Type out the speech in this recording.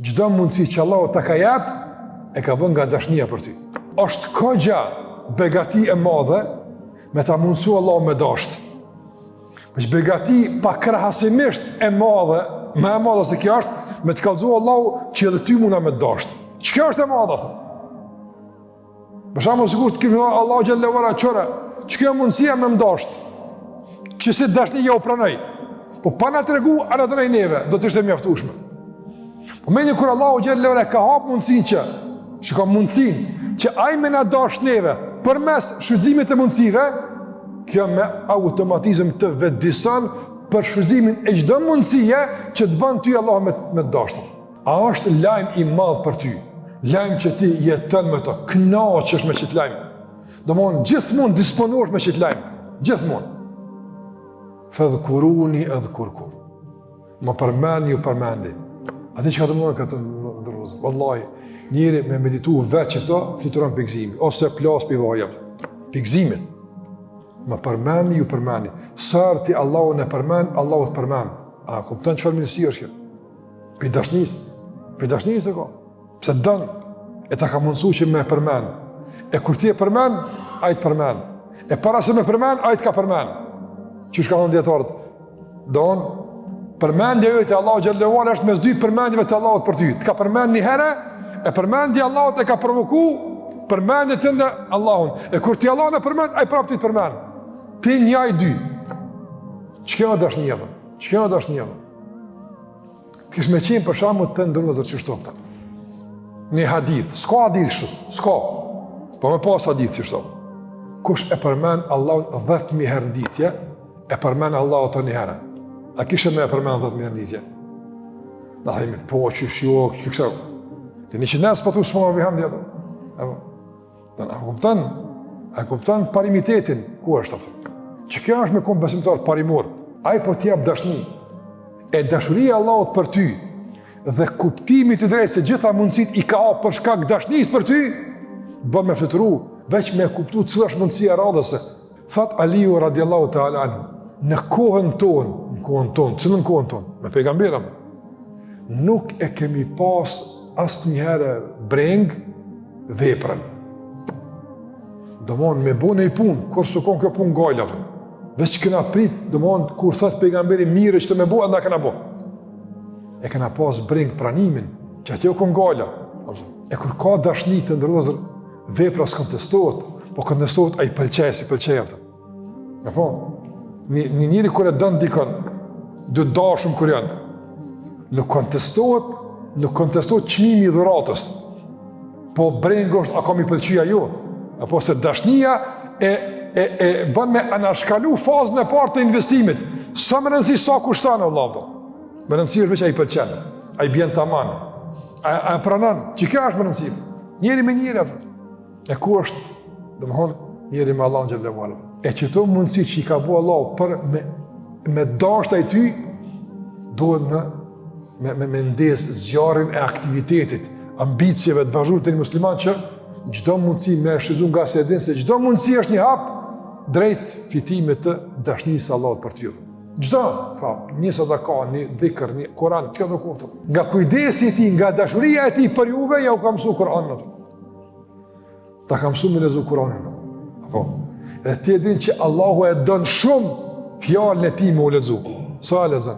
çdo mundësi që Allahu ta ka jap, e ka bën nga dashnia për ty. Është kogja begati e madhe me ta mundësu Allahu me dasht. Është begati pa krahasimisht e madhe, më e madhe se kjo është, me të kallëzu Allahu që edhe ty muna me dasht. Ç'kjo është e madhe atë? Për shembull, sikur të kemi Allahu xhallahu ala çora, ç'kjo mundësia me mdasht? Që si dashnia u pranoj. Po pa na tregu ana drejt neve, do të ishte mjaftueshme. Momentin kur Allahu xhallahu ala ka hap mundësinë që ka mundësinë që ai me na dash neve përmes shfrytëzimit të mundësive, kjo me automatizëm të vetëdijson për shfrytëzimin e çdo mundësie që të bën ty Allah me dashur. A është lajm i madh për ty? Lajm që ti jeton me to, kënaqesh me çit lajm. Domthon gjithmonë disponohesh me çit lajm, gjithmonë. Fadhkuruni adhkurkum. Më përmend ju përmendi. Atë që ka të mëndë këtë ndërruzë. Wallahi, njëri me meditu veç që ta, fluturon pikëzimi. Ose plas për vaja. Pikëzimit. Më përmendi ju përmendi. Sërë ti Allahu në përmend, Allahu të përmend. A, kupton çfarë mirësi është kjo? Për dashnisë. Për dashnisë e ka. Pse dënë, e ta ka mundësu që me përmend. E kur ti e përmend, a i të përmend. E para se me përmend, a i të ka përmend. Që shka thonë djetarët? Donë, përmendja jo të Allahu xhallahu ala është mes dy përmendjeve të Allahut për ty. Të ka përmend një herë, e përmendja Allahut e ka provoku përmendjet tënde Allahun. E kur ti Allahun e përmend, ai prapë ti të përmend. Ti një ai dy. Ç'kjo është dashnia? Ç'kjo është dashnia? Kish me qenë për shembull të ndërlozur që shtopta. Një hadith, s'ka hadith kështu, s'ka. Po më pas hadith kështu. Kush e përmend Allahun 10.000 herë në ditë, e përmend Allahun të një herë. A kishe me e përmenë 10.000 herë në ditë? Da thejme, po, qysh jo, këkësa. Të 100 nërës për të usmonë me hamdi, a kuptan parimitetin, ku është të? Që kjo është me kom besimtar parimor, a i po t'jep dashni, e dashuria Allahot për ty, dhe kuptimi të drejtë se gjitha mundësit i ka për shkak dashnis për ty, bën me fletëru, veç me kuptu cëllë është mundësia radhëse. Thot Aliu radiallahu ta'ala anhu, në kohën tonë, cëllën kohën tonë, me pejgamberëm, nuk e kemi pas asë njëherë breng veprën. Dëmonë, me bo në i punë, kur së konë kjo punë gajla, veç këna prit, dëmonë, kur thëtë pejgamberi mire që të me bo, enda këna bo. E këna pas breng pranimin, që atjo konë gajla. E kur ka dashni të ndërlozër, vepra së kontestohet, po kontestohet a i pëlqej, si pëlqej atë. Në po? Një njëri kër e dënë dikën, dhe dashëm kër janë, nuk kontestohet qmimi i dhuratës, po brengë është, a kam i pëlqyja jo, apo se dashnia e bën me anashkalu fazën e partë të investimit, sa më rëndësi sa kushtanë, Allah, më rëndësi është veç a i pëlqenë, a i bjenë të amanë, a e pranan, që kjo është më rëndësi, njëri me njëri, e ku është, dhe më honë, njëri me Allah në gjellë e që to mundësi që i ka bu Allah për me dashta i ty, duhet me ndesë zjarin e aktivitetit, ambicjeve të vazhur të një musliman që gjdo mundësi me shizun nga se edhin, se gjdo mundësi është një hap drejt fitimit të dashnisë Allah për ty. Gjdo, një sadaka, një dhikër, një Koran, kjo do koftë. Nga kujdesi ti, nga dashuria e ti për juve, ja u ka mësu Koranën. Ta ka mësu me lezu Koranën. Apo? Dhe ti e din që Allahu e dënë shumë fjallën e ti me u lezu. Sa e lezën?